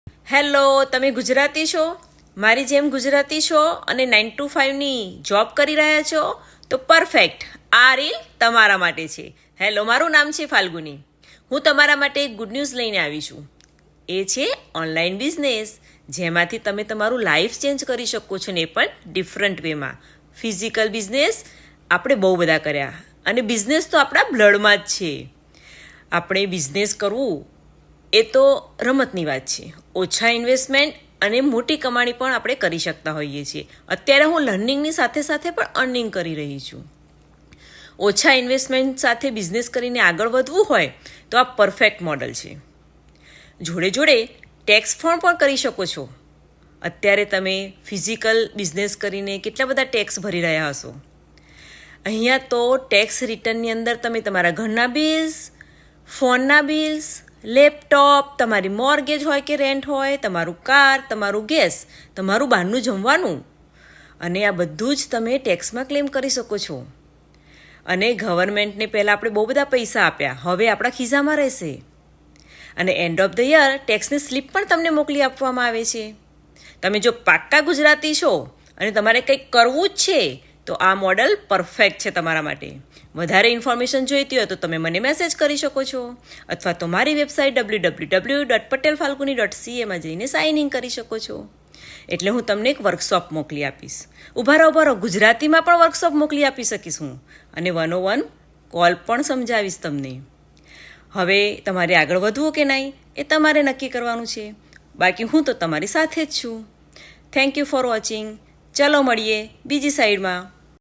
Hello, તમે ગુજરાતી છો? મારી જેમ ગુજરાતી છો અને 9 to 5ની જોબ કરી રહ્યા છો તો પરફેક્ટ, આ રીલ તમારા માટે છે. હેલો, મારું નામ છે ફાલ્ગુની. હું તમારા માટે એક ગુડ ન્યૂઝ લઈને આવી છું. એ છે ઓનલાઈન બિઝનેસ, જેમાંથી તમે તમારું લાઈફ ચેન્જ કરી શકો છો, ને એ પણ ડિફરન્ટ વેમાં. ફિઝિકલ બિઝનેસ આપણે બહુ બધા કર્યા, અને બિઝનેસ તો આપણા બ્લડમાં જ છે. આપણે બિઝનેસ કરવું એ તો રમતની વાત છે. ઓછા ઇન્વેસ્ટમેન્ટ અને મોટી કમાણી પણ આપણે કરી શકતા હોઈએ છીએ. અત્યારે હું લર્નિંગની સાથે સાથે પણ અર્નિંગ કરી રહી છું. ઓછા ઇન્વેસ્ટમેન્ટ સાથે બિઝનેસ કરીને આગળ વધવું હોય તો આ પરફેક્ટ મોડલ છે. જોડે જોડે ટેક્સ પણ કરી શકો છો. અત્યારે તમે ફિઝિકલ બિઝનેસ કરીને કેટલા બધા ટેક્સ ભરી રહ્યા હશો. અહીંયા તો ટેક્સ રિટર્નની અંદર તમે તમારા ઘરના બિલ્સ, ફોનના બિલ્સ, લેપટોપ, તમારી મોર્ગેજ હોય કે રેન્ટ હોય, તમારું કાર, તમારું ગેસ, તમારું બહારનું જમવાનું, અને આ બધું જ તમે ટેક્સમાં ક્લેમ કરી શકો છો. અને ગવર્મેન્ટને પહેલાં આપણે બહુ બધા પૈસા આપ્યા, હવે આપણા ખિસ્સામાં રહેશે. અને એન્ડ ઓફ ધ યર ટેક્સની સ્લીપ પણ તમને મોકલી આપવામાં આવે છે. તમે જો પાક્કા ગુજરાતી છો અને તમારે કંઈક કરવું જ છે તો આ મોડલ પરફેક્ટ છે તમારા માટે. વધારે ઇન્ફોર્મેશન જોઈતી હોય તો તમે મને મેસેજ કરી શકો છો, અથવા તો મારી વેબસાઇટ www.patelfalguni.ca જઈને સાઇન ઇન કરી શકો છો. એટલે હું તમને એક વર્કશોપ મોકલી આપીશ. ઉભા રહો, ગુજરાતીમાં પણ વર્કશોપ મોકલી આપી શકીશ હું, અને 101 કોલ પણ સમજાવીશ તમને. હવે તમારે આગળ વધવું કે નહીં એ તમારે નક્કી કરવાનું છે. બાકી હું તો તમારી સાથે જ છું. Thank you for watching. ચલો મળીએ બીજી સાઈડમાં.